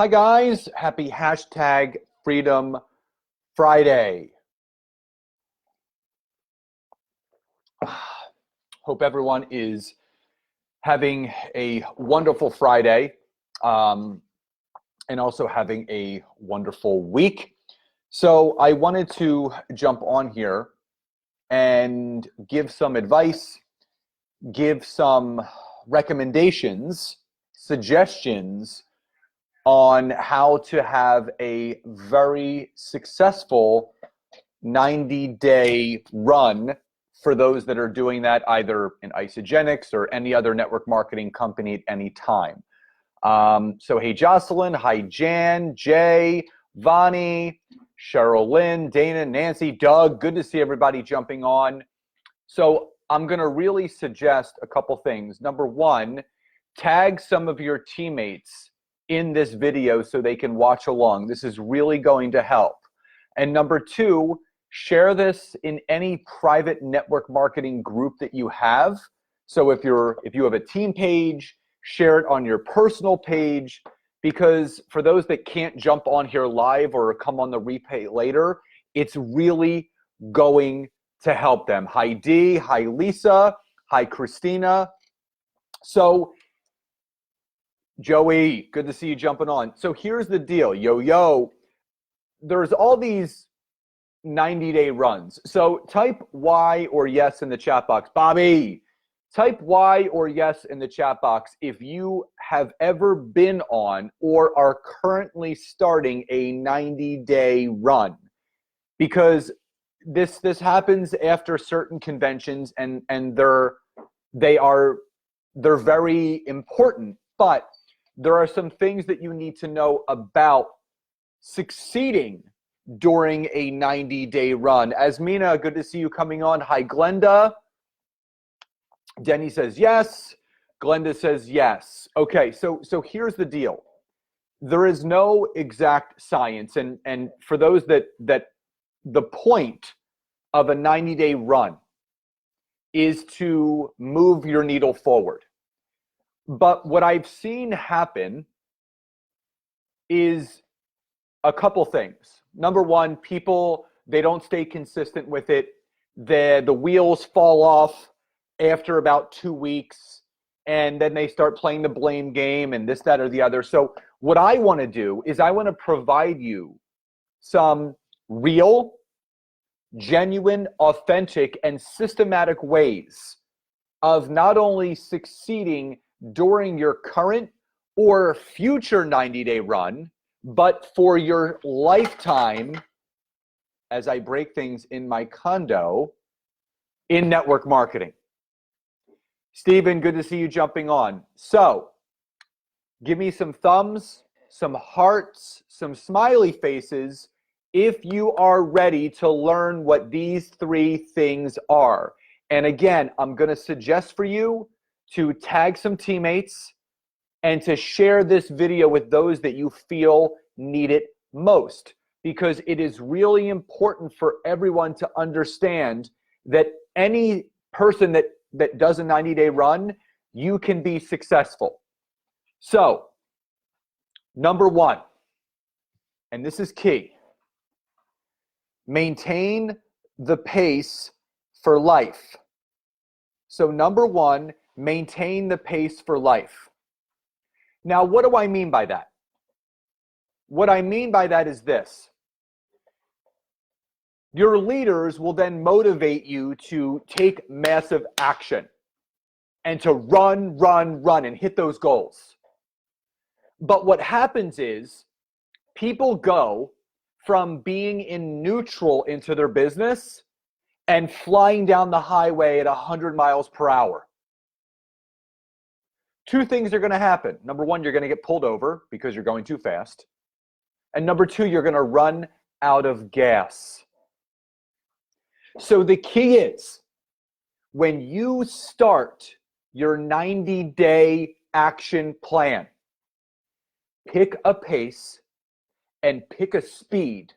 Hi guys, happy hashtag Freedom Friday. Hope everyone is having a wonderful Friday and also having a wonderful week. So I wanted to jump on here and give some advice, give some recommendations, suggestions on how to have a very successful 90-day run for those that are doing that either in Isogenics or any other network marketing company at any time. So hey Jocelyn, hi Jan, Jay, Vani, Cheryl Lynn, Dana, Nancy, Doug, good to see everybody jumping on. So I'm gonna really suggest a couple things. Number one, tag some of your teammates in this video so they can watch along. This is really going to help. And number two, share this in any private network marketing group that you have. So if you have a team page, share it on your personal page, because for those that can't jump on here live or come on the replay later, it's really going to help them. Hi Dee, hi Lisa, hi Christina. So Joey, good to see you jumping on. So here's the deal, yo, there's all these 90-day runs. So type Y or yes in the chat box. Bobby, type Y or yes in the chat box if you have ever been on or are currently starting a 90-day run. Because this happens after certain conventions and they're very important, but there are some things that you need to know about succeeding during a 90-day run. Asmina, good to see you coming on. Hi, Glenda. Denny says yes. Glenda says yes. Okay, so here's the deal. There is no exact science, and for those that the point of a 90-day run is to move your needle forward. But what I've seen happen is a couple things. Number one, people, they don't stay consistent with it. The wheels fall off after about 2 weeks, and then they start playing the blame game and this, that, or the other. So what I want to do is I want to provide you some real, genuine, authentic, and systematic ways of not only succeeding during your current or future 90-day run, but for your lifetime, as I break things in my condo, in network marketing. Stephen, good to see you jumping on. So, give me some thumbs, some hearts, some smiley faces if you are ready to learn what these three things are. And again, I'm going to suggest for you to tag some teammates and to share this video with those that you feel need it most, because it is really important for everyone to understand that any person that does a 90-day run, you can be successful. So, number one, and this is key, maintain the pace for life. So number one, maintain the pace for life. Now, what do I mean by that? What I mean by that is this. Your leaders will then motivate you to take massive action and to run, and hit those goals. But what happens is people go from being in neutral into their business and flying down the highway at 100 miles per hour. Two things are going to happen. Number one, you're going to get pulled over because you're going too fast. And number two, you're going to run out of gas. So the key is, when you start your 90-day action plan, pick a pace and pick a speed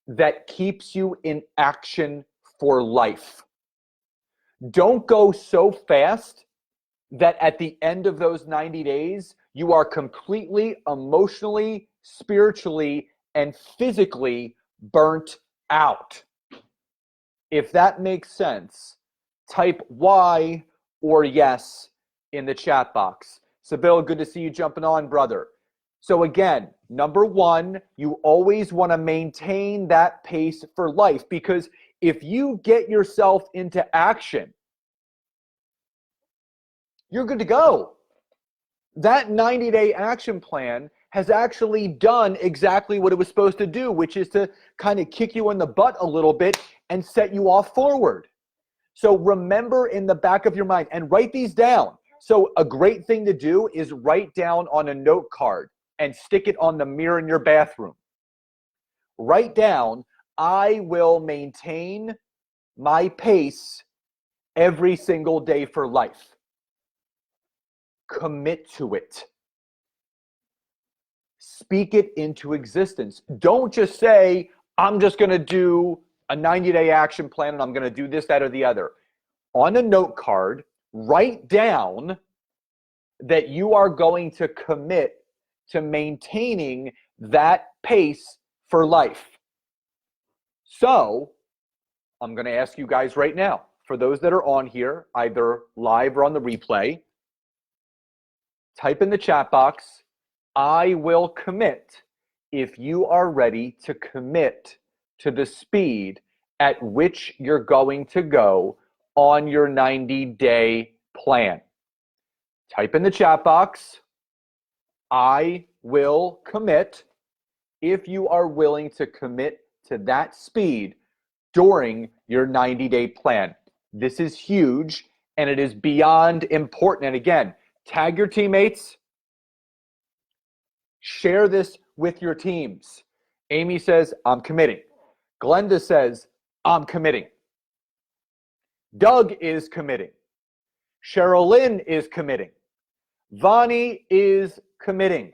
that keeps you in action for life. Don't go so fast that at the end of those 90 days, you are completely emotionally, spiritually, and physically burnt out. If that makes sense, type Y or yes in the chat box. Sabil, good to see you jumping on, brother. So again, number one, you always want to maintain that pace for life, because if you get yourself into action, you're good to go. That 90-day action plan has actually done exactly what it was supposed to do, which is to kind of kick you in the butt a little bit and set you off forward. So remember in the back of your mind and write these down. So a great thing to do is write down on a note card and stick it on the mirror in your bathroom. Write down, I will maintain my pace every single day for life. Commit to it. Speak it into existence. Don't just say, I'm just going to do a 90-day action plan and I'm going to do this, that, or the other. On a note card, write down that you are going to commit to maintaining that pace for life. So, I'm going to ask you guys right now, for those that are on here, either live or on the replay, type in the chat box, I will commit, if you are ready to commit to the speed at which you're going to go on your 90-day plan. Type in the chat box, I will commit, if you are willing to commit to that speed during your 90-day plan. This is huge and it is beyond important. And again, tag your teammates, share this with your teams. Amy says, I'm committing. Glenda says, I'm committing. Doug is committing. Sherilyn is committing. Vani is committing.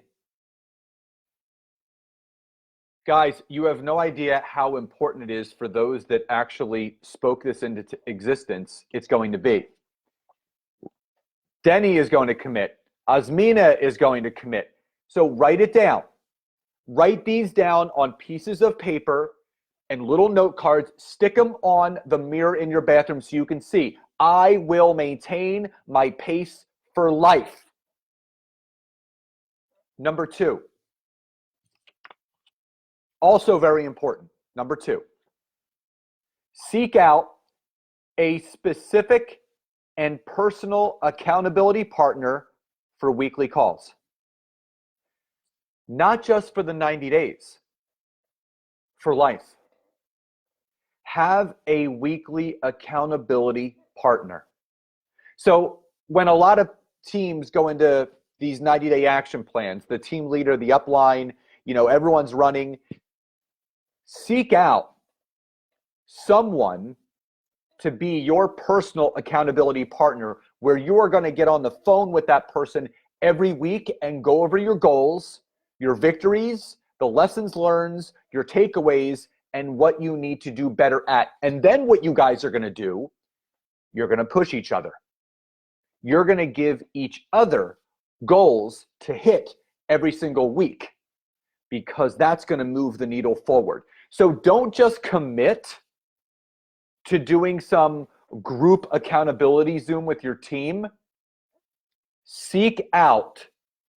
Guys, you have no idea how important it is for those that actually spoke this into existence. It's going to be. Denny is going to commit. Azmina is going to commit. So write it down. Write these down on pieces of paper and little note cards. Stick them on the mirror in your bathroom so you can see. I will maintain my pace for life. Number two. Also very important. Number two. Seek out a specific and personal accountability partner for weekly calls. Not just for the 90 days, for life. Have a weekly accountability partner. So when a lot of teams go into these 90-day action plans, the team leader, the upline, everyone's running, seek out someone to be your personal accountability partner, where you are going to get on the phone with that person every week and go over your goals, your victories, the lessons learned, your takeaways, and what you need to do better at. And then what you guys are going to do, you're going to push each other. You're going to give each other goals to hit every single week, because that's going to move the needle forward. So don't just commit to doing some group accountability Zoom with your team. Seek out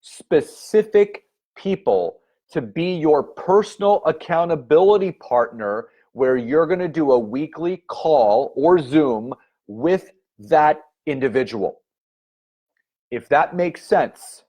specific people to be your personal accountability partner, where you're going to do a weekly call or Zoom with that individual. If that makes sense,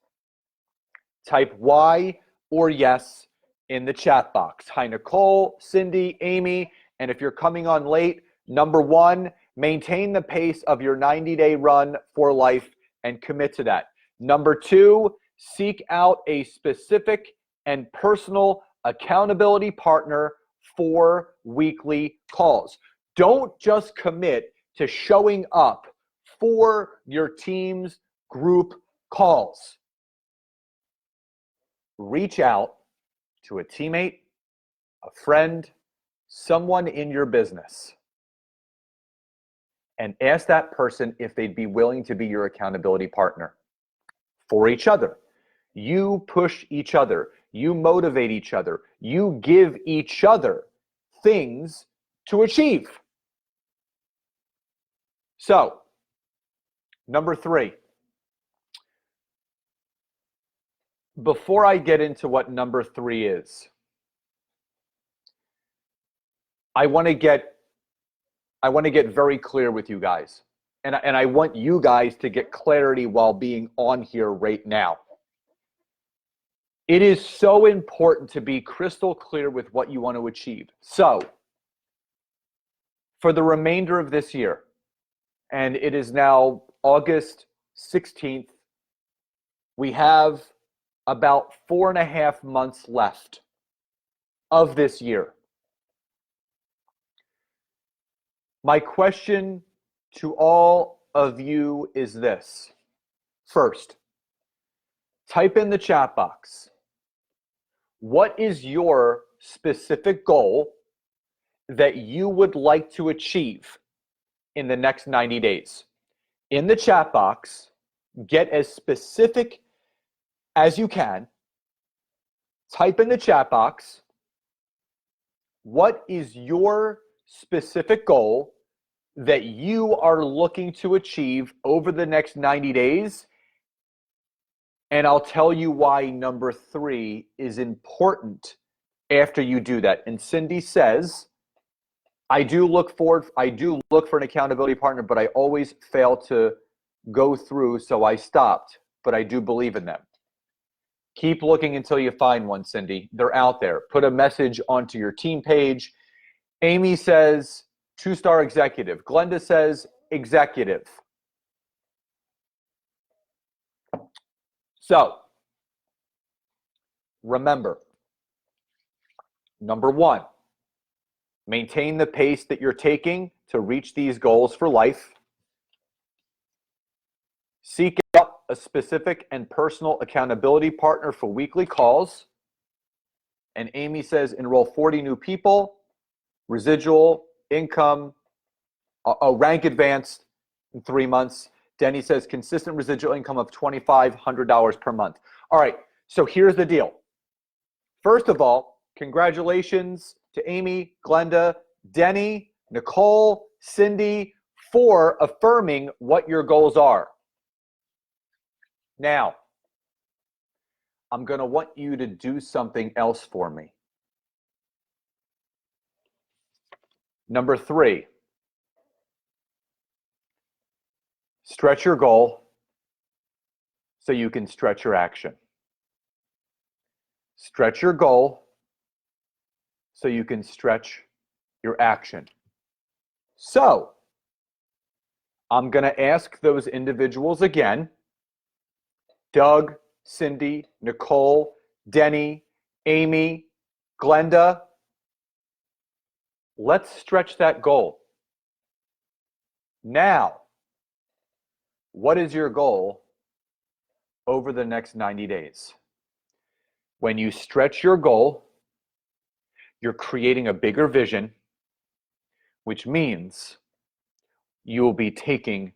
type Y or yes in the chat box. Hi, Nicole, Cindy, Amy, and if you're coming on late, number one, maintain the pace of your 90-day run for life and commit to that. Number two, seek out a specific and personal accountability partner for weekly calls. Don't just commit to showing up for your team's group calls. Reach out to a teammate, a friend, someone in your business, and ask that person if they'd be willing to be your accountability partner for each other. You push each other. You motivate each other. You give each other things to achieve. So, number 3. Before I get into what number 3 is, I want to get very clear with you guys. And I want you guys to get clarity while being on here right now. It is so important to be crystal clear with what you want to achieve. So, for the remainder of this year, and it is now August 16th, we have about 4.5 months left of this year. My question to all of you is this. First, type in the chat box. What is your specific goal that you would like to achieve in the next 90 days? In the chat box, get as specific as you can. Type in the chat box, what is your specific goal that you are looking to achieve over the next 90 days? And I'll tell you why number 3 is important after you do that. And Cindy says, I do look for an accountability partner, but I always fail to go through, so I stopped. But I do believe in them. Keep looking until you find one, Cindy. They're out there. Put a message onto your team page. Amy says, 2-star executive. Glenda says, executive. So, remember, number 1, maintain the pace that you're taking to reach these goals for life. Seek out a specific and personal accountability partner for weekly calls. And Amy says, enroll 40 new people, residual income, rank advanced in 3 months. Denny says, consistent residual income of $2,500 per month. All right, so here's the deal. First of all, congratulations to Amy, Glenda, Denny, Nicole, Cindy, for affirming what your goals are. Now, I'm going to want you to do something else for me. Number 3, stretch your goal so you can stretch your action. Stretch your goal so you can stretch your action. So, I'm going to ask those individuals again, Doug, Cindy, Nicole, Denny, Amy, Glenda, let's stretch that goal. Now, what is your goal over the next 90 days? When you stretch your goal, you're creating a bigger vision, which means you will be taking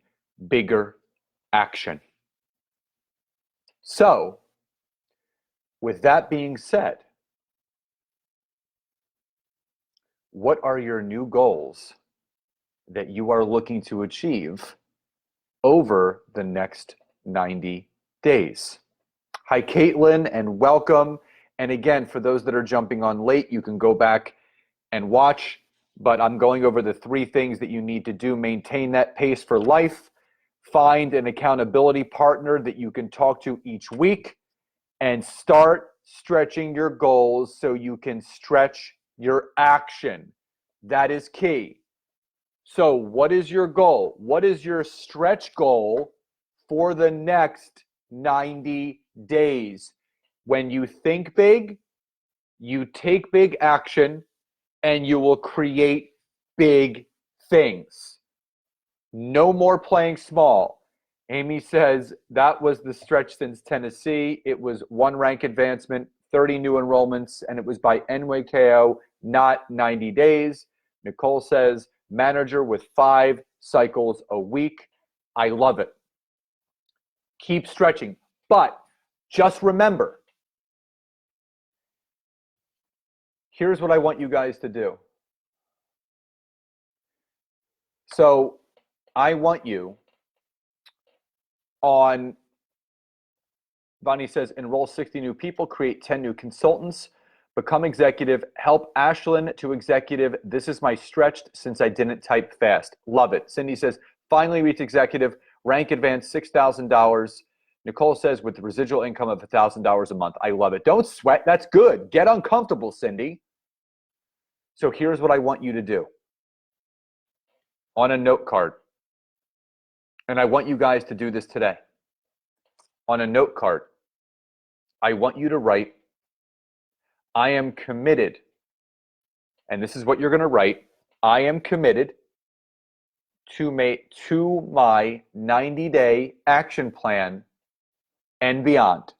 bigger action. So, with that being said, what are your new goals that you are looking to achieve over the next 90 days? Hi, Caitlin, and welcome. And again, for those that are jumping on late, you can go back and watch, but I'm going over the 3 things that you need to do. Maintain that pace for life. Find an accountability partner that you can talk to each week, and start stretching your goals so you can stretch your action. That is key. So what is your goal? What is your stretch goal for the next 90 days? When you think big, you take big action, and you will create big things. No more playing small. Amy says that was the stretch since Tennessee. It was 1 rank advancement, 30 new enrollments, and it was by NYKO, not 90 days. Nicole says manager with 5 cycles a week. I love it. Keep stretching. But just remember, here's what I want you guys to do. So I want you on, Bonnie says, enroll 60 new people, create 10 new consultants, become executive, help Ashlyn to executive. This is my stretched since I didn't type fast. Love it. Cindy says, finally reach executive, rank advanced, $6,000. Nicole says, with the residual income of $1,000 a month. I love it. Don't sweat. That's good. Get uncomfortable, Cindy. So here's what I want you to do on a note card. And I want you guys to do this today. On a note card, I want you to write, I am committed, and this is what you're going to write, I am committed to my 90-day action plan and beyond.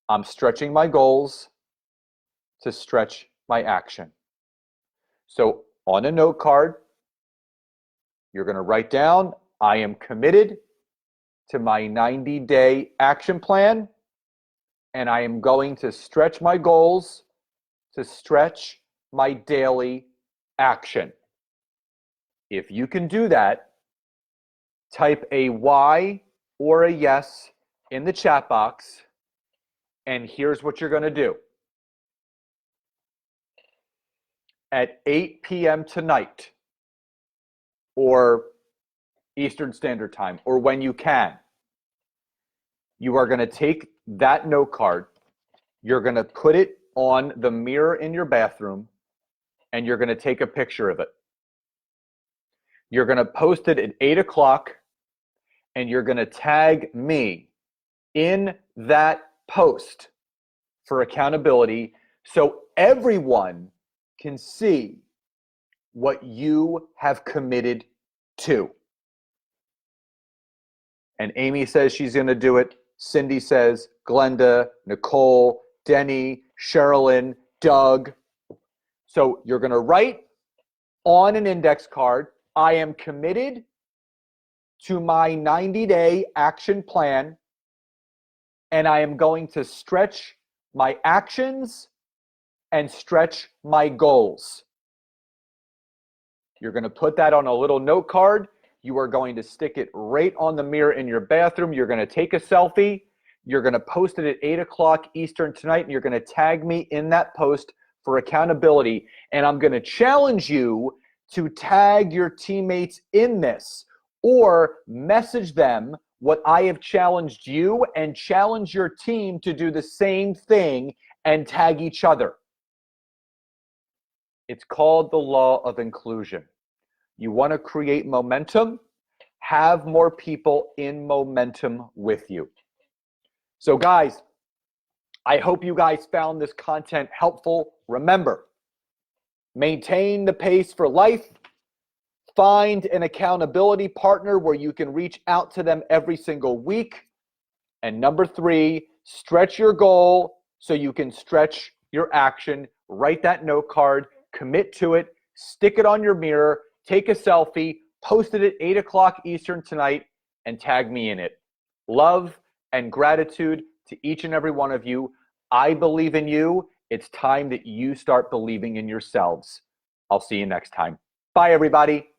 I'm stretching my goals to stretch my action. So on a note card, you're going to write down, I am committed to my 90-day action plan, and I am going to stretch my goals to stretch my daily action. If you can do that, type a Y or a yes in the chat box, and here's what you're going to do. At 8 p.m. tonight, or Eastern Standard Time, or when you can, you are going to take that note card, you're going to put it on the mirror in your bathroom, and you're going to take a picture of it. You're going to post it at 8 o'clock, and you're going to tag me in that post for accountability so everyone can see what you have committed to. And Amy says she's going to do it. Cindy says, Glenda, Nicole, Denny, Sherilyn, Doug. So you're going to write on an index card, I am committed to my 90-day action plan, and I am going to stretch my actions and stretch my goals. You're going to put that on a little note card. You are going to stick it right on the mirror in your bathroom. You're going to take a selfie. You're going to post it at 8 o'clock Eastern tonight, and you're going to tag me in that post for accountability. And I'm going to challenge you to tag your teammates in this, or message them what I have challenged you, and challenge your team to do the same thing and tag each other. It's called the law of inclusion. You want to create momentum, have more people in momentum with you. So guys, I hope you guys found this content helpful. Remember, maintain the pace for life. Find an accountability partner where you can reach out to them every single week. And number 3, stretch your goal so you can stretch your action. Write that note card, commit to it, stick it on your mirror, take a selfie, post it at 8 o'clock Eastern tonight, and tag me in it. Love and gratitude to each and every one of you. I believe in you. It's time that you start believing in yourselves. I'll see you next time. Bye, everybody.